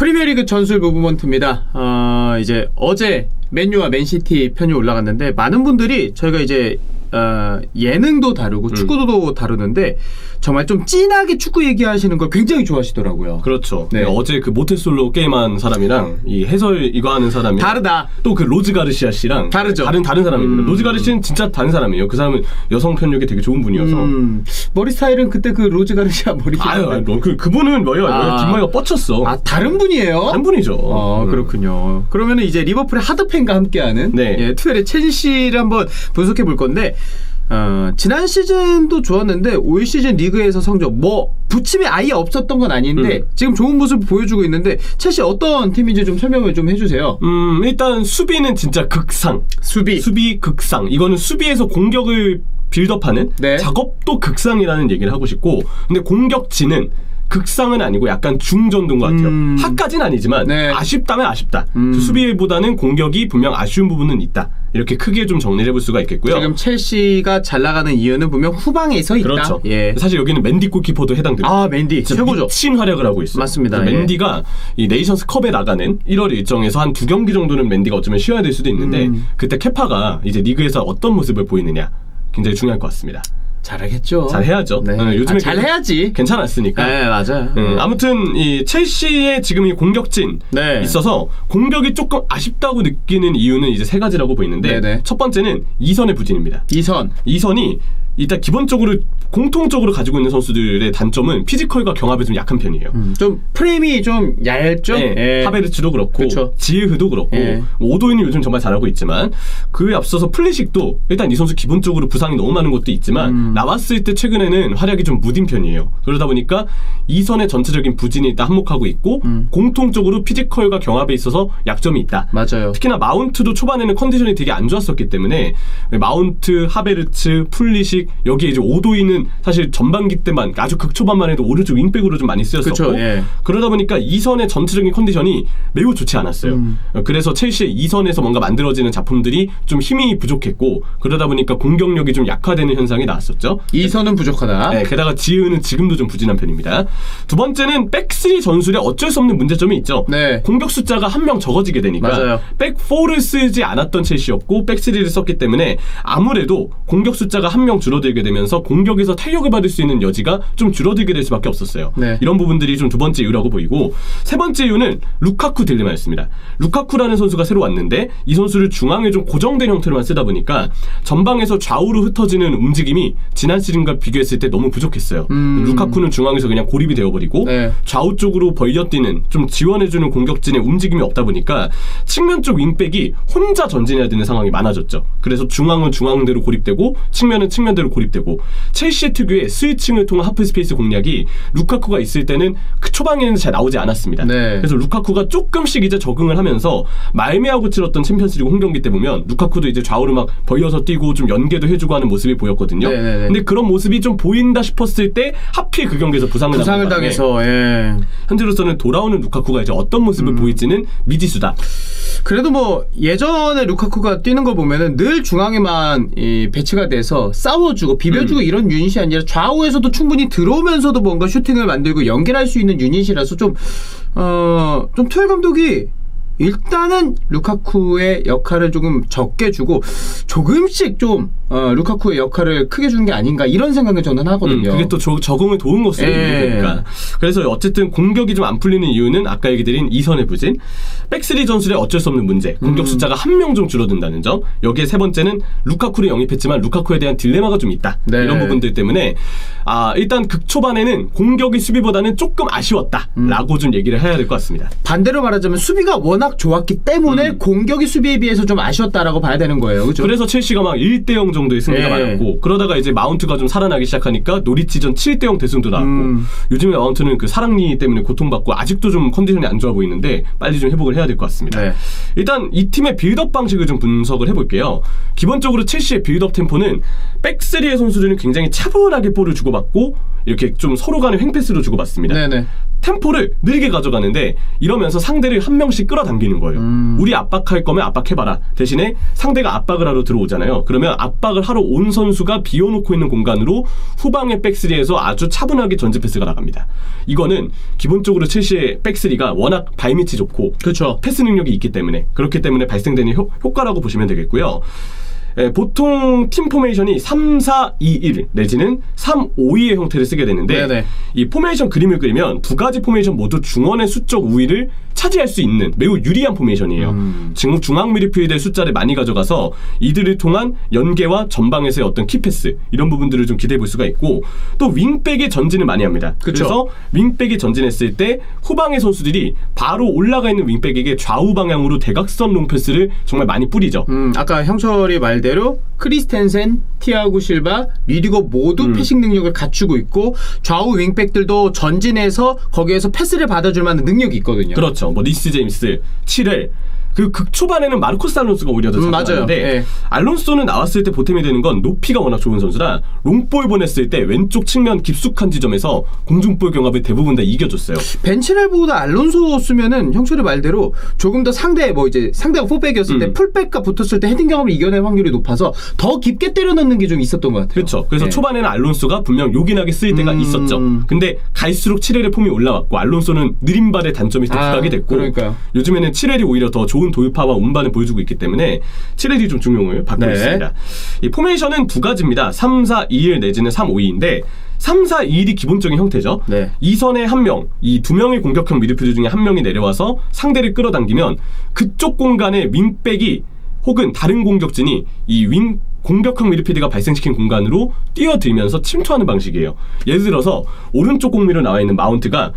프리미어리그 전술 무브먼트입니다. 이제 어제 맨유와 맨시티 편이 올라갔는데 많은 분들이 저희가 이제 예능도 다루고 축구도 다루는데 정말 좀 진하게 축구 얘기하시는 걸 굉장히 좋아하시더라고요. 그렇죠. 네. 어제 그 모태솔로 게임한 사람이랑 이 해설 이거 하는 사람이 다르다. 또 그 로즈 가르시아 씨랑 다르죠. 다른 사람입니다. 로즈 가르시아는 진짜 다른 사람이에요. 그 사람은 여성 편력이 되게 좋은 분이어서. 머리 스타일은 그때 그 로즈 가르시아 머리. 그분은 뒷머리가 뻗쳤어. 다른 분이에요? 다른 분이죠. 그렇군요. 그러면은 이제 리버풀의 하드팬과 함께하는 네. 투엘의 첼시를 한번 분석해 볼 건데. 지난 시즌도 좋았는데 올 시즌 리그에서 성적 부침이 아예 없었던 건 아닌데 지금 좋은 모습을 보여주고 있는데 첼시 어떤 팀인지 좀 설명을 좀 해주세요. 일단 수비는 진짜 극상. 수비 극상. 이거는 수비에서 공격을 빌드업하는 네. 작업도 극상이라는 얘기를 하고 싶고, 근데 공격진은 극상은 아니고 약간 중전도인 것 같아요. 하까지는 아니지만 네. 아쉽다면 아쉽다. 수비보다는 공격이 분명 아쉬운 부분은 있다. 이렇게 크게 좀 정리를 해볼 수가 있겠고요. 지금 첼시가 잘 나가는 이유는 분명 후방에서 있다. 그렇죠. 예. 사실 여기는 맨디 골키퍼도 해당됩니다. 맨디 최고죠. 미친 활약을 하고 있어요. 맞습니다. 맨디가 이 네이션스 컵에 나가는 1월 일정에서 한 2경기 정도는 맨디가 어쩌면 쉬어야 될 수도 있는데 그때 케파가 이제 리그에서 어떤 모습을 보이느냐 굉장히 중요할 것 같습니다. 잘하겠죠. 잘해야죠. 네. 요즘에 잘해야지. 괜찮았으니까. 네, 맞아요. 아무튼 이 첼시의 지금 이 공격진 네. 있어서 공격이 조금 아쉽다고 느끼는 이유는 이제 세 가지라고 보이는데 네네. 첫 번째는 이선의 부진입니다. 이선이 일단 기본적으로 공통적으로 가지고 있는 선수들의 단점은 피지컬과 경합에 좀 약한 편이에요. 좀 프레임이 좀 얇죠? 네, 예. 하베르츠도 그렇고 그쵸. 지흐도 그렇고 예. 오도인은 요즘 정말 잘하고 있지만 그에 앞서서 플리식도 일단 이 선수 기본적으로 부상이 너무 많은 것도 있지만 나왔을 때 최근에는 활약이 좀 무딘 편이에요. 그러다 보니까 이선의 전체적인 부진이 일단 한몫하고 있고 공통적으로 피지컬과 경합에 있어서 약점이 있다. 맞아요. 특히나 마운트도 초반에는 컨디션이 되게 안 좋았었기 때문에 마운트, 하베르츠, 플리식 여기에 이제 오도인은 사실 전반기 때만 아주 극초반만 해도 오른쪽 윙백으로 좀 많이 쓰였었고 그쵸, 예. 그러다 보니까 이선의 전체적인 컨디션이 매우 좋지 않았어요. 그래서 첼시의 이선에서 뭔가 만들어지는 작품들이 좀 힘이 부족했고 그러다 보니까 공격력이 좀 약화되는 현상이 나왔었죠. 이선은 부족하다. 네, 게다가 지흐는 지금도 좀 부진한 편입니다. 두 번째는 백스리 전술에 어쩔 수 없는 문제점이 있죠. 네. 공격 숫자가 한 명 적어지게 되니까 맞아요. 백4를 쓰지 않았던 첼시였고 백3를 썼기 때문에 아무래도 공격 숫자가 한 명 줄어들게 되면서 공격에서 탄력을 받을 수 있는 여지가 좀 줄어들게 될 수밖에 없었어요. 네. 이런 부분들이 좀 두 번째 이유라고 보이고 세 번째 이유는 루카쿠 딜레마였습니다. 루카쿠라는 선수가 새로 왔는데 이 선수를 중앙에 좀 고정된 형태로만 쓰다 보니까 전방에서 좌우로 흩어지는 움직임이 지난 시즌과 비교했을 때 너무 부족했어요. 루카쿠는 중앙에서 그냥 고립이 되어버리고 네. 좌우 쪽으로 벌려뛰는 좀 지원해주는 공격진의 움직임이 없다 보니까 측면 쪽 윙백이 혼자 전진해야 되는 상황이 많아졌죠. 그래서 중앙은 중앙대로 고립되고 측면은 측면대로 고립되고 첼시 특유의 스위칭을 통한 하프 스페이스 공략이 루카쿠가 있을 때는 그 초반에는 잘 나오지 않았습니다. 네. 그래서 루카쿠가 조금씩 이제 적응을 하면서 말미하고 치렀던 챔피언스리그 홈경기 때 보면 루카쿠도 이제 좌우로 막 벌려서 뛰고 좀 연계도 해주고 하는 모습이 보였거든요. 네네네. 근데 그런 모습이 좀 보인다 싶었을 때 하필 그 경기에서 부상을 당해서 예. 현재로서는 돌아오는 루카쿠가 이제 어떤 모습을 보일지는 미지수다. 그래도 예전에 루카쿠가 뛰는 거 보면은 늘 중앙에만 배치가 돼서 싸워주고 비벼주고 이런 유닛이 아니라 좌우에서도 충분히 들어오면서도 뭔가 슈팅을 만들고 연결할 수 있는 유닛이라서 좀 투엘 감독이 일단은 루카쿠의 역할을 조금 적게 주고 조금씩 좀 루카쿠의 역할을 크게 주는 게 아닌가 이런 생각을 저는 하거든요. 그게 또 적응을 도운 것으로 보니까. 그래서 어쨌든 공격이 좀 안 풀리는 이유는 아까 얘기 드린 이선의 부진, 백스리 전술에 어쩔 수 없는 문제, 공격 숫자가 한 명 좀 줄어든다는 점, 여기에 세 번째는 루카쿠를 영입했지만 루카쿠에 대한 딜레마가 좀 있다. 네. 이런 부분들 때문에 일단 극초반에는 공격이 수비보다는 조금 아쉬웠다라고 좀 얘기를 해야 될 것 같습니다. 반대로 말하자면 수비가 워낙 좋았기 때문에 공격이 수비에 비해서 좀 아쉬웠다라고 봐야 되는 거예요. 그렇죠? 그래서 첼시가 막 1대0 정도의 승리가 많았고 그러다가 이제 마운트가 좀 살아나기 시작하니까 노리치전 7대0 대승도 나왔고 요즘에 마운트는 그 사랑니 때문에 고통받고 아직도 좀 컨디션이 안 좋아 보이는데 빨리 좀 회복을 해야 될 것 같습니다. 네. 일단 이 팀의 빌드업 방식을 좀 분석을 해볼게요. 기본적으로 첼시의 빌드업 템포는 백스리의 선수들은 굉장히 차분하게 볼을 주고받고 이렇게 좀 서로 간의 횡패스로 주고받습니다. 네네. 템포를 느리게 가져가는데 이러면서 상대를 한 명씩 끌어당기는 거예요. 우리 압박할 거면 압박해봐라. 대신에 상대가 압박을 하러 들어오잖아요. 그러면 압박을 하러 온 선수가 비워놓고 있는 공간으로 후방의 백스리에서 아주 차분하게 전진 패스가 나갑니다. 이거는 기본적으로 첼시의 백스리가 워낙 발밑이 좋고 그렇죠. 패스 능력이 있기 때문에 그렇기 때문에 발생되는 효과라고 보시면 되겠고요. 보통 팀 포메이션이 3-4-2-1 내지는 3-5-2의 형태를 쓰게 되는데 네네. 이 포메이션 그림을 그리면 두 가지 포메이션 모두 중원의 수적 우위를 차지할 수 있는 매우 유리한 포메이션이에요. 지금 중앙 미드필드의 숫자를 많이 가져가서 이들을 통한 연계와 전방에서의 어떤 키패스 이런 부분들을 좀 기대해 볼 수가 있고 또 윙백의 전진을 많이 합니다. 그쵸. 그래서 윙백이 전진했을 때 후방의 선수들이 바로 올라가 있는 윙백에게 좌우 방향으로 대각선 롱패스를 정말 많이 뿌리죠. 아까 형철이 말대로 크리스텐센, 티아고 실바, 리디거 모두 패싱 능력을 갖추고 있고 좌우 윙백들도 전진해서 거기에서 패스를 받아줄 만한 능력이 있거든요. 그렇죠. 뭐 리스 제임스, 치렐 그 극초반에는 마르코스 알론소가 오히려 더 맞아요. 잘하는데 예. 알론소는 나왔을 때 보탬이 되는 건 높이가 워낙 좋은 선수라 롱볼 보냈을 때 왼쪽 측면 깊숙한 지점에서 공중볼 경합을 대부분 다 이겨줬어요. 벤치렐보다 알론소 쓰면은 형철이 말대로 조금 더 상대가 포백이었을 때 풀백과 붙었을 때 헤딩 경험을 이겨낼 확률이 높아서 더 깊게 때려 넣는 게 좀 있었던 것 같아요. 그렇죠. 그래서 네. 초반에는 알론소가 분명 요긴하게 쓰일 때가 있었죠. 근데 갈수록 치렐의 폼이 올라왔고 알론소는 느린 발의 단점이 더 부각이 됐고 그러니까요. 요즘에는 치렐이 오히려 더 좋은 돌파와 운반을 보여주고 있기 때문에 치렐이 좀 중용을 받고 네. 있습니다. 이 포메이션은 두 가지입니다. 3-4-2-1 내지는 3-5-2인데 3-4-2-1이 기본적인 형태죠. 네. 이 선에 한 명, 이 두 명의 공격형 미드필드 중에 한 명이 내려와서 상대를 끌어당기면 그쪽 공간에 윙백이 혹은 다른 공격진이 이 공격형 미드필드가 발생시킨 공간으로 뛰어들면서 침투하는 방식이에요. 예를 들어서 오른쪽 공미로 나와 있는 마운트가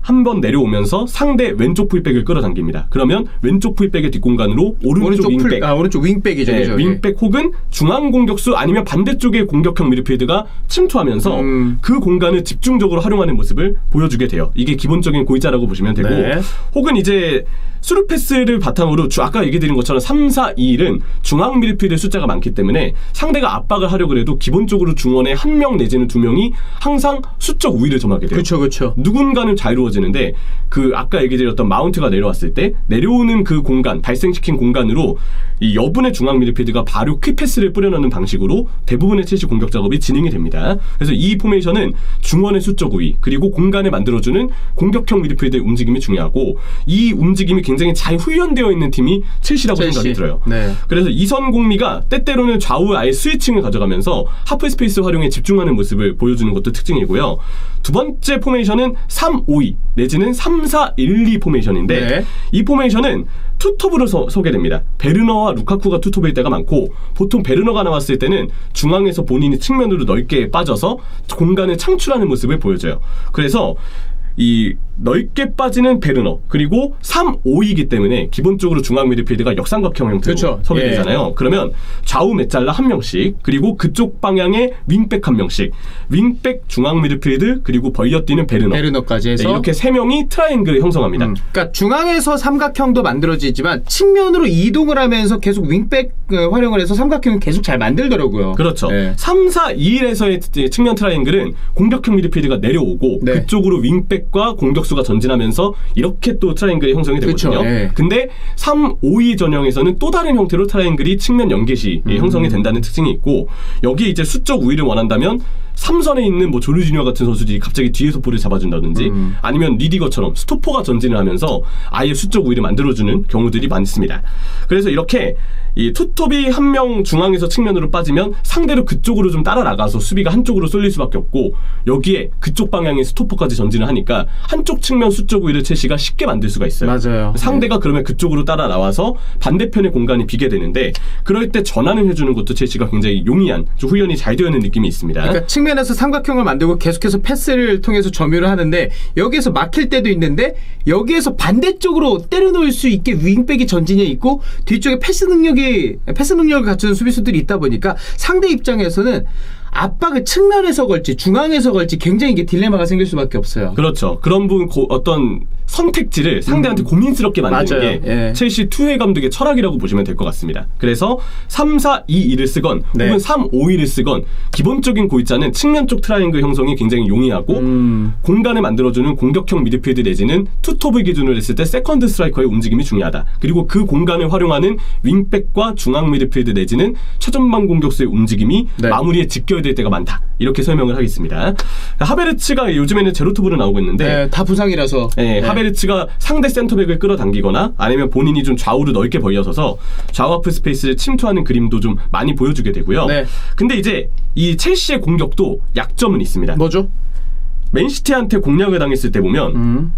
한 번 내려오면서 상대 왼쪽 풀백을 끌어당깁니다. 그러면 왼쪽 풀백의 뒷공간으로 오른쪽 윙백, 오른쪽 윙백이죠. 네, 그죠? 윙백 혹은 중앙 공격수 아니면 반대쪽의 공격형 미드필드가 침투하면서 그 공간을 집중적으로 활용하는 모습을 보여주게 돼요. 이게 기본적인 골자라고 보시면 되고 네. 혹은 이제 스루 패스를 바탕으로 아까 얘기 드린 것처럼 3-4-2-1은 중앙 미드필드 숫자가 많기 때문에 상대가 압박을 하려고 해도 기본적으로 중원에 한 명 내지는 두 명이 항상 수적 우위를 점하게 돼요. 그렇죠. 누군가는 자유로워지는데 그 아까 얘기 드렸던 마운트가 내려왔을 때 내려오는 그 공간 발생시킨 공간으로 이 여분의 중앙 미드필드가 바로 퀵패스를 뿌려넣는 방식으로 대부분의 첼시 공격 작업이 진행이 됩니다. 그래서 이 포메이션은 중원의 수적 우위 그리고 공간을 만들어주는 공격형 미드필드의 움직임이 중요하고 이 움직임이 굉장히 잘 훈련되어 있는 팀이 첼시라고 생각이 들어요. 네. 그래서 이선 공미가 때때로는 좌우 아예 스위칭을 가져가면서 하프 스페이스 활용에 집중하는 모습을 보여주는 것도 특징이고요. 두 번째 포메이션은 3-5-2 내지는 3-4-1-2 포메이션인데 네. 이 포메이션은 투톱으로 서게 됩니다. 베르너와 루카쿠가 투톱일 때가 많고 보통 베르너가 나왔을 때는 중앙에서 본인이 측면으로 넓게 빠져서 공간을 창출하는 모습을 보여줘요. 그래서 이 넓게 빠지는 베르너 그리고 3-5이기 때문에 기본적으로 중앙 미드필드가 역삼각형 형태로 그렇죠. 서게 예. 되잖아요. 그러면 좌우 메잘라 한 명씩 그리고 그쪽 방향에 윙백 한 명씩 윙백 중앙 미드필드 그리고 벌려뛰는 베르너까지 해서 네, 이렇게 세 명이 트라이앵글을 형성합니다. 그러니까 중앙에서 삼각형도 만들어지지만 측면으로 이동을 하면서 계속 윙백 활용을 해서 삼각형을 계속 잘 만들더라고요. 그렇죠. 네. 3-4-2-1에서의 측면 트라이앵글은 공격형 미드필드가 내려오고 네. 그쪽으로 윙백과 공격수가 전진하면서 이렇게 또 트라이앵글이 형성이 되거든요. 그렇죠. 네. 근데 3-5-2 전형에서는 또 다른 형태로 트라이앵글이 측면 연계시 형성이 된다는 특징이 있고 여기에 이제 수적 우위를 원한다면 3선에 있는 뭐 조르지뉴아 같은 선수들이 갑자기 뒤에서 볼을 잡아준다든지 아니면 리디거처럼 스토퍼가 전진을 하면서 아예 수적 우위를 만들어주는 경우들이 많습니다. 그래서 이렇게 이 투톱이 한 명 중앙에서 측면으로 빠지면 상대로 그쪽으로 좀 따라 나가서 수비가 한쪽으로 쏠릴 수밖에 없고 여기에 그쪽 방향의 스토퍼까지 전진을 하니까 한쪽 측면 수적 우위를 첼시가 쉽게 만들 수가 있어요. 맞아요. 상대가 그러면 그쪽으로 따라 나와서 반대편의 공간이 비게 되는데 그럴 때 전환을 해주는 것도 첼시가 굉장히 용이한 좀 훈련이 잘 되어 있는 느낌이 있습니다. 그러니까 측면에서 삼각형을 만들고 계속해서 패스를 통해서 점유를 하는데 여기에서 막힐 때도 있는데 여기에서 반대쪽으로 때려놓을 수 있게 윙백이 전진해 있고 뒤쪽에 패스 능력을 갖춘 수비수들이 있다 보니까 상대 입장에서는 압박을 측면에서 걸지 중앙에서 걸지 굉장히 이게 딜레마가 생길 수밖에 없어요. 그렇죠. 그런 부분 어떤 선택지를 상대한테 고민스럽게 만드는 맞아요. 게 예. 첼시 투헤 감독의 철학이라고 보시면 될 것 같습니다. 그래서 3-4-2-1을 쓰건 네. 혹은 3-5-1을 쓰건 기본적인 골자는 측면 쪽 트라이앵글 형성이 굉장히 용이하고 공간을 만들어주는 공격형 미드필드 내지는 투톱을 기준으로 했을 때 세컨드 스트라이커의 움직임이 중요하다. 그리고 그 공간을 활용하는 윙백과 중앙 미드필드 내지는 최전방 공격수의 움직임이 네. 마무리에 직결될 때가 많다. 이렇게 설명을 하겠습니다. 하베르츠가 요즘에는 제로투브로 나오고 있는데 네, 다 부상이라서. 네, 네. 하베르츠가 상대 센터백을 끌어당기거나 아니면 본인이 좀 좌우로 넓게 벌려서서 좌우 하프 스페이스를 침투하는 그림도 좀 많이 보여주게 되고요. 네. 근데 이제 이 첼시의 공격도 약점은 있습니다. 뭐죠? 맨시티한테 공략을 당했을 때 보면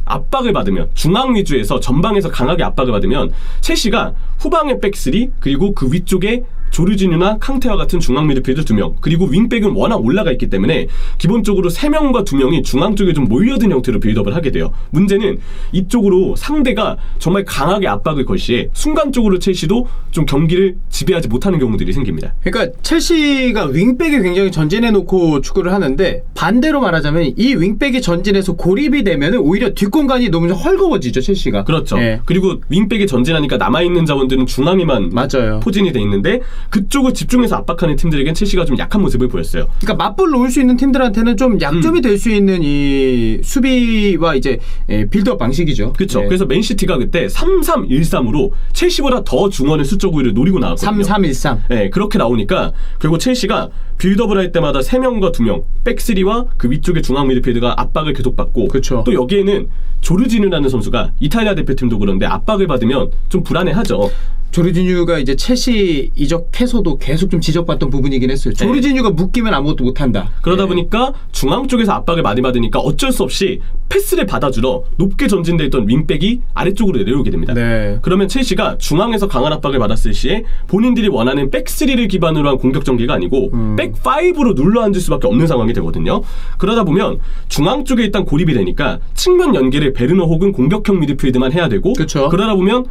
압박을 받으면 중앙 위주에서 전방에서 강하게 압박을 받으면 첼시가 후방의 백스리 그리고 그 위쪽에 조르지뉴나 캉테와 같은 중앙 미드필더 2명 그리고 윙백은 워낙 올라가 있기 때문에 기본적으로 3명과 2명이 중앙 쪽에 좀 몰려든 형태로 빌드업을 하게 돼요. 문제는 이쪽으로 상대가 정말 강하게 압박을 걸 시에 순간적으로 첼시도 좀 경기를 지배하지 못하는 경우들이 생깁니다. 그러니까 첼시가 윙백에 굉장히 전진해놓고 축구를 하는데 반대로 말하자면 이 윙백이 전진해서 고립이 되면 오히려 뒷공간이 너무 헐거워지죠 첼시가. 그렇죠. 예. 그리고 윙백이 전진하니까 남아있는 자원들은 중앙에만 맞아요. 포진이 돼 있는데 그쪽을 집중해서 압박하는 팀들에겐 첼시가 좀 약한 모습을 보였어요. 그러니까 맞불 놓을 수 있는 팀들한테는 좀 약점이 될 수 있는 이 수비와 이제 빌드업 방식이죠. 그렇죠. 예. 그래서 맨시티가 그때 3-3-1-3으로 첼시보다 더 중원의 수적 우위를 노리고 나왔거든요. 3-3-1-3. 네, 그렇게 나오니까 결국 첼시가 빌드업을 할 때마다 3명과 2명, 백스리와 그 위쪽의 중앙 미드필드가 압박을 계속 받고 그쵸. 또 여기에는 조르지뉴라는 선수가 이탈리아 대표팀도 그런데 압박을 받으면 좀 불안해하죠. 조르지뉴가 이제 첼시 이적해서도 계속 좀 지적받던 부분이긴 했어요. 조르지뉴가 묶이면 아무것도 못한다. 그러다 예. 보니까 중앙 쪽에서 압박을 많이 받으니까 어쩔 수 없이 패스를 받아주러 높게 전진돼 있던 윙백이 아래쪽으로 내려오게 됩니다. 네. 그러면 첼시가 중앙에서 강한 압박을 받았을 시에 본인들이 원하는 백3를 기반으로 한 공격 전개가 아니고 백5로 눌러앉을 수밖에 없는 상황이 되거든요. 그러다 보면 중앙 쪽에 일단 고립이 되니까 측면 연계를 베르너 혹은 공격형 미드필드만 해야 되고 그쵸. 그러다 보면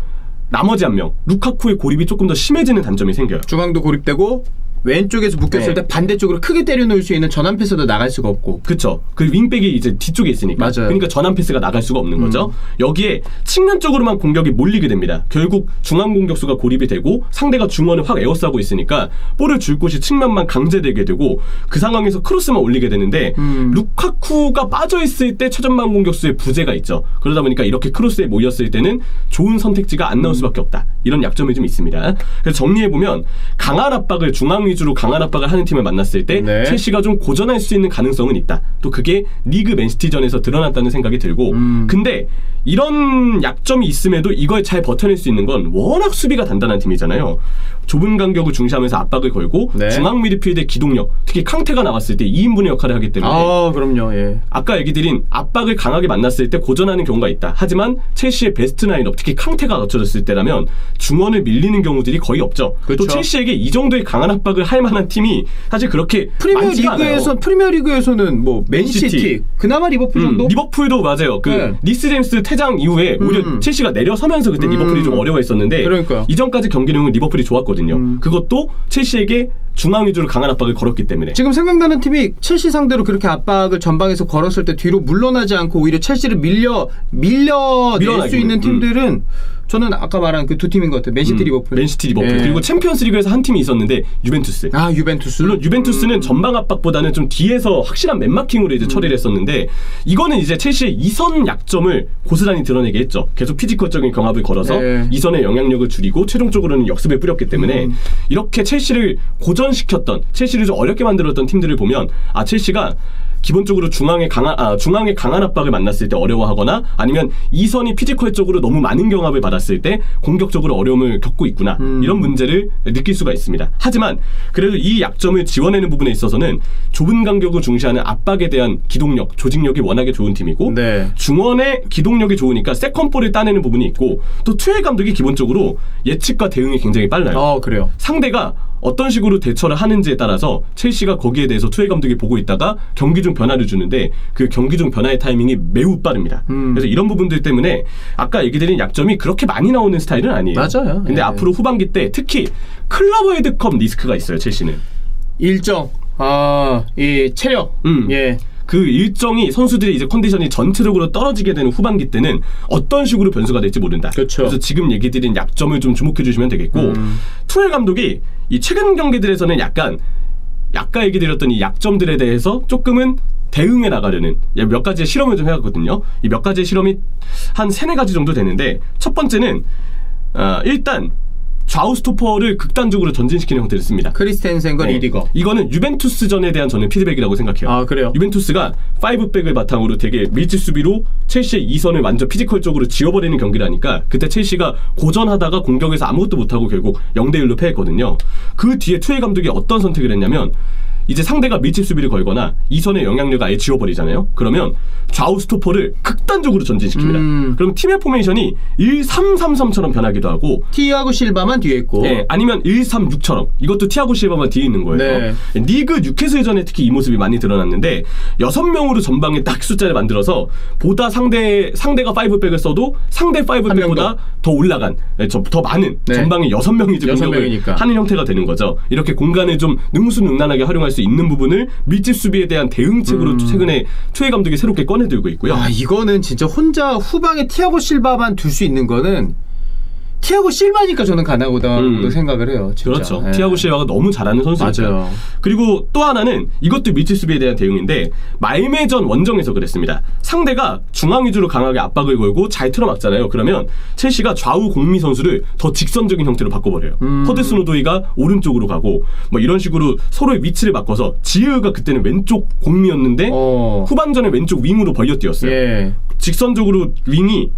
나머지 한 명 루카쿠의 고립이 조금 더 심해지는 단점이 생겨요. 중앙도 고립되고 왼쪽에서 묶였을 네. 때 반대쪽으로 크게 때려놓을 수 있는 전환 패스도 나갈 수가 없고. 그쵸. 그 윙백이 이제 뒤쪽에 있으니까. 맞아요. 그러니까 전환 패스가 나갈 수가 없는 거죠. 여기에 측면 쪽으로만 공격이 몰리게 됩니다. 결국 중앙 공격수가 고립이 되고 상대가 중원을 확 에워싸고 있으니까 볼을 줄 곳이 측면만 강제되게 되고 그 상황에서 크로스만 올리게 되는데 루카쿠가 빠져있을 때 최전방 공격수의 부재가 있죠. 그러다 보니까 이렇게 크로스에 모였을 때는 좋은 선택지가 안 나올 수밖에 없다. 이런 약점이 좀 있습니다. 그래서 정리해보면 강한 압박을 중앙 위주로 강한 압박을 하는 팀을 만났을 때 네. 첼시가 좀 고전할 수 있는 가능성은 있다. 또 그게 리그 맨시티전에서 드러났다는 생각이 들고 근데 이런 약점이 있음에도 이걸 잘 버텨낼 수 있는 건 워낙 수비가 단단한 팀이잖아요. 좁은 간격을 중시하면서 압박을 걸고 네. 중앙 중앙 미드필드의 기동력 특히 캉테가 나왔을 때 2인분의 역할을 하기 때문에 아, 그럼요. 예. 아까 얘기 드린 압박을 강하게 만났을 때 고전하는 경우가 있다. 하지만 첼시의 베스트 라인업 특히 캉테가 갖춰졌을 때라면 중원을 밀리는 경우들이 거의 없죠. 그쵸. 또 첼시에게 이 정도의 강한 압박을 할 만한 팀이 사실 그렇게 많지가 않아요. 프리미어 리그에서는 뭐 맨시티, 맨시티. 그나마 리버풀 정도. 리버풀도 맞아요. 그 네. 리스 제임스 퇴장 이후에 오히려 첼시가 내려서면서 그때 리버풀이 좀 어려워했었는데 그러니까요. 이전까지 경기력은 리버풀이 좋았거든요. 그것도 чел시에게 중앙 위주로 강한 압박을 걸었기 때문에 지금 생각나는 팀이 첼시 상대로 그렇게 압박을 전방에서 걸었을 때 뒤로 물러나지 않고 오히려 첼시를 밀려낼 수 밀어내기는, 있는 팀들은 저는 아까 말한 그 두 팀인 것 같아요. 맨시티 리버풀. 맨시티 리버풀 예. 그리고 챔피언스리그에서 한 팀이 있었는데 유벤투스. 아, 유벤투스. 물론 유벤투스는 전방 압박보다는 좀 뒤에서 확실한 맨마킹으로 이제 처리를 했었는데 이거는 이제 첼시의 이선 약점을 고스란히 드러내게 했죠. 계속 피지컬적인 경합을 걸어서 네. 이선의 영향력을 줄이고 최종적으로는 역습에 뿌렸기 때문에 이렇게 첼시를 고전시켰던 첼시를 좀 어렵게 만들었던 팀들을 보면 아 첼시가 기본적으로 중앙에 강한 압박을 만났을 때 어려워하거나 아니면 이선이 피지컬적으로 너무 많은 경합을 받았을 때 공격적으로 어려움을 겪고 있구나 이런 문제를 느낄 수가 있습니다. 하지만 그래도 이 약점을 지원하는 부분에 있어서는 좁은 간격을 중시하는 압박에 대한 기동력, 조직력이 워낙에 좋은 팀이고 네. 중원의 기동력이 좋으니까 세컨볼을 따내는 부분이 있고 또 투엘 감독이 기본적으로 예측과 대응이 굉장히 빨라요. 그래요. 상대가 어떤 식으로 대처를 하는지에 따라서 첼시가 거기에 대해서 투엘 감독이 보고 있다가 경기 중 변화를 주는데 그 경기 중 변화의 타이밍이 매우 빠릅니다. 그래서 이런 부분들 때문에 아까 얘기 드린 약점이 그렇게 많이 나오는 스타일은 아니에요. 맞아요. 근데 예. 앞으로 후반기 때 특히 클럽 월드컵 리스크가 있어요. 첼시는. 일정. 이 체력. 예. 그 일정이 선수들의 이제 컨디션이 전체적으로 떨어지게 되는 후반기 때는 어떤 식으로 변수가 될지 모른다. 그렇죠. 그래서 지금 얘기 드린 약점을 좀 주목해 주시면 되겠고 투엘 감독이 이 최근 경기들에서는 약간 아까 얘기 드렸던 이 약점들에 대해서 조금은 대응해 나가려는 몇 가지의 실험을 좀 해왔거든요. 이 몇 가지의 실험이 한 3-4가지 정도 되는데 첫 번째는 일단 좌우 스토퍼를 극단적으로 전진시키는 형태를 씁니다. 크리스텐센과 리디거. 이거는 유벤투스전에 대한 저는 피드백이라고 생각해요. 아, 그래요? 유벤투스가 5백을 바탕으로 되게 밀집 수비로 첼시의 2선을 완전 피지컬적으로 지워버리는 경기라니까 그때 첼시가 고전하다가 공격에서 아무것도 못하고 결국 0-1로 패했거든요. 그 뒤에 투엘 감독이 어떤 선택을 했냐면 이제 상대가 밀집 수비를 걸거나 2선의 영향력을 아예 지워버리잖아요. 그러면 좌우 스토퍼를 극단적으로 전진시킵니다. 그럼 팀의 포메이션이 1-3-3-3처럼 변하기도 하고 티아고 실바만 뒤에 있고 네, 아니면 1-3-6처럼 이것도 티아고 실바만 뒤에 있는 거예요. 네. 리그 뉴캐슬전에 특히 이 모습이 많이 드러났는데 6명으로 전방에 딱 숫자를 만들어서 보다 상대가 5백을 써도 상대 5백보다 더 올라간 더 많은 네. 전방에 6명이 이제 공격을 명이니까. 하는 형태가 되는 거죠. 이렇게 공간을 좀 능수능란하게 활용할 수 있는 부분을 밀집 수비에 대한 대응책으로 최근에 투엘 감독이 새롭게 꺼내들고 있고요. 아, 이거는 진짜 혼자 후방에 티아고 실바만 둘 수 있는 거는 티아고 실바니까 저는 가능하다고 생각을 해요. 진짜. 그렇죠. 예. 티아고 실바가 너무 잘하는 선수니까. 맞아요. 그리고 또 하나는 이것도 밀집 수비에 대한 대응인데 말매전 원정에서 그랬습니다. 상대가 중앙 위주로 강하게 압박을 걸고 잘 틀어막잖아요. 그러면 첼시가 좌우 공미 선수를 더 직선적인 형태로 바꿔버려요. 허드슨 오도이가 오른쪽으로 가고 뭐 이런 식으로 서로의 위치를 바꿔서 지으가 그때는 왼쪽 공미였는데 후반전에 왼쪽 윙으로 벌려 뛰었어요. 예. 직선적으로 윙이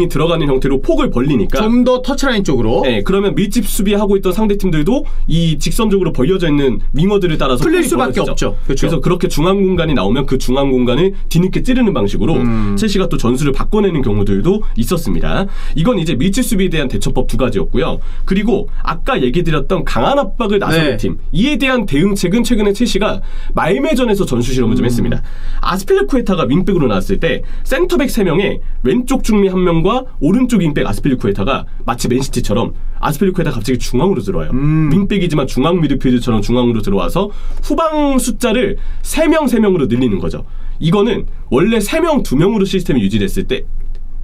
들어가는 형태로 폭을 벌리니까 좀 더 터치라인 쪽으로 네, 그러면 밀집 수비하고 있던 상대팀들도 이 직선적으로 벌려져 있는 윙어들을 따라서 풀릴 폭이 수밖에 벌어지죠. 없죠. 그렇죠. 그래서 그렇게 중앙 공간이 나오면 그 중앙 공간을 뒤늦게 찌르는 방식으로 첼시가 또 전술을 바꿔내는 경우들도 있었습니다. 이건 이제 밀집 수비에 대한 대처법 2가지였고요. 그리고 아까 얘기 드렸던 강한 압박을 나서는 네. 팀 이에 대한 대응책은 최근에 첼시가 말매전에서 전수 실험을 좀 했습니다. 아스필리쿠에타가 윙백으로 나왔을 때 센터백 3명에 왼쪽 중미 1명과 오른쪽 윙백 아스필리쿠에타가 마치 맨시티처럼 아스필리쿠에타 갑자기 중앙으로 들어와요. 윙백이지만 중앙 미드필드처럼 중앙으로 들어와서 후방 숫자를 3명으로 늘리는 거죠. 이거는 원래 3명, 2명으로 시스템이 유지됐을 때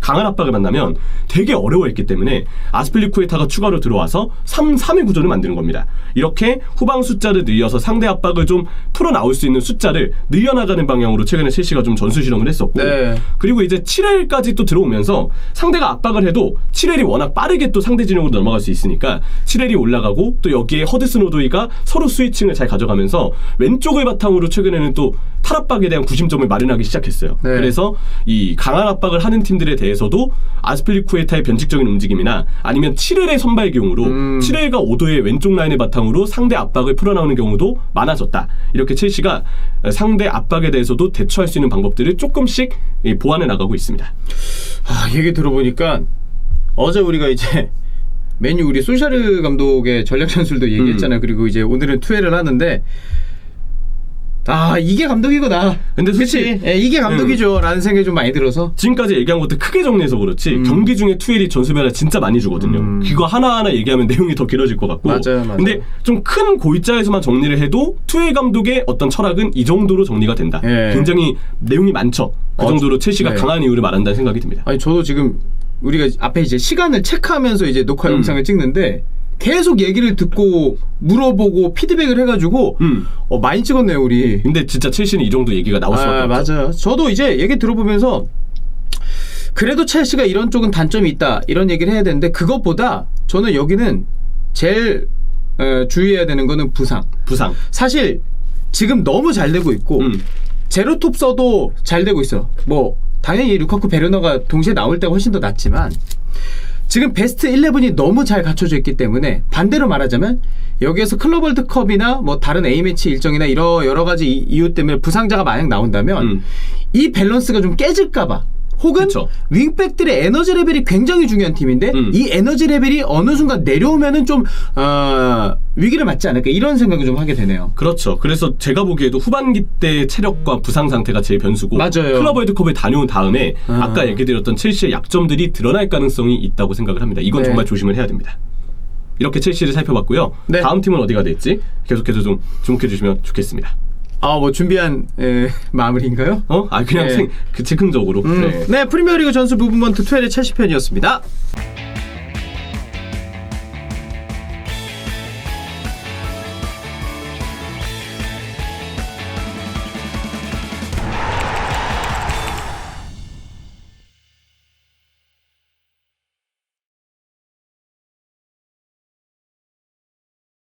강한 압박을 만나면 되게 어려워했기 때문에 아스필리쿠에타가 추가로 들어와서 3-3의 구조를 만드는 겁니다. 이렇게 후방 숫자를 늘려서 상대 압박을 좀 풀어나올 수 있는 숫자를 늘려나가는 방향으로 최근에 첼시가 좀 전술 실험을 했었고 네. 그리고 이제 7회까지 또 들어오면서 상대가 압박을 해도 7회이 워낙 빠르게 또 상대 진영으로 넘어갈 수 있으니까 7회이 올라가고 또 여기에 허드슨 오도이가 서로 스위칭을 잘 가져가면서 왼쪽을 바탕으로 최근에는 또 탈압박에 대한 구심점을 마련하기 시작했어요. 네. 그래서 이 강한 압박을 하는 팀들에 대해서도 아스필리쿠에타의 변칙적인 움직임이나 아니면 7회의 선발기용으로 7회가 오도의 왼쪽 라인을 바탕으로 상대 압박을 풀어나오는 경우도 많아졌다. 이렇게 첼시가 상대 압박에 대해서도 대처할 수 있는 방법들을 조금씩 보완해 나가고 있습니다. 아, 얘기 들어보니까 어제 우리가 이제 맨유 우리 솔샤르 감독의 전략 전술도 얘기했잖아요. 그리고 이제 오늘은 투회를 하는데 아, 이게 감독이구나. 근데 그치? 솔직히 예, 이게 감독이죠. 라는 생각이 좀 많이 들어서. 지금까지 얘기한 것들 크게 정리해서 그렇지 경기 중에 투엘이 전술 변화 진짜 많이 주거든요. 그거 하나하나 얘기하면 내용이 더 길어질 것 같고 맞아요. 근데 좀 큰 골자에서만 정리를 해도 투엘 감독의 어떤 철학은 이 정도로 정리가 된다. 예. 굉장히 내용이 많죠. 그 정도로 첼시가 네. 강한 이유를 말한다는 생각이 듭니다. 아니, 저도 지금 우리가 앞에 이제 시간을 체크하면서 이제 녹화 영상을 찍는데 계속 얘기를 듣고 물어보고 피드백을 해가지고 많이 찍었네요, 우리. 근데 진짜 첼시는 이 정도 얘기가 나올 수밖에 없죠. 맞아요. 저도 이제 얘기 들어보면서 그래도 첼시가 이런 쪽은 단점이 있다 이런 얘기를 해야 되는데 그것보다 저는 여기는 제일 주의해야 되는 거는 부상. 사실 지금 너무 잘 되고 있고 제로톱 써도 잘 되고 있어. 뭐 당연히 루카쿠 베르너가 동시에 나올 때가 훨씬 더 낫지만 지금 베스트 11이 너무 잘 갖춰져 있기 때문에 반대로 말하자면 여기에서 클럽 월드컵이나 뭐 다른 A매치 일정이나 이런 여러 가지 이유 때문에 부상자가 만약 나온다면 이 밸런스가 좀 깨질까봐 혹은 그쵸. 윙백들의 에너지 레벨이 굉장히 중요한 팀인데 이 에너지 레벨이 어느 순간 내려오면은 좀 위기를 맞지 않을까 이런 생각을 좀 하게 되네요. 그렇죠. 그래서 제가 보기에도 후반기 때 체력과 부상 상태가 제일 변수고 맞아요. 클럽 월드컵을 다녀온 다음에 아까 얘기드렸던 첼시의 약점들이 드러날 가능성이 있다고 생각을 합니다. 이건 네. 정말 조심을 해야 됩니다. 이렇게 첼시를 살펴봤고요. 네. 다음 팀은 어디가 될지 계속해서 좀 주목해 주시면 좋겠습니다. 뭐 준비한 마무리인가요? 그냥 네. 즉흥적으로. 네. 네, 프리미어리그 전수 무브먼트 2의 첼시 편이었습니다.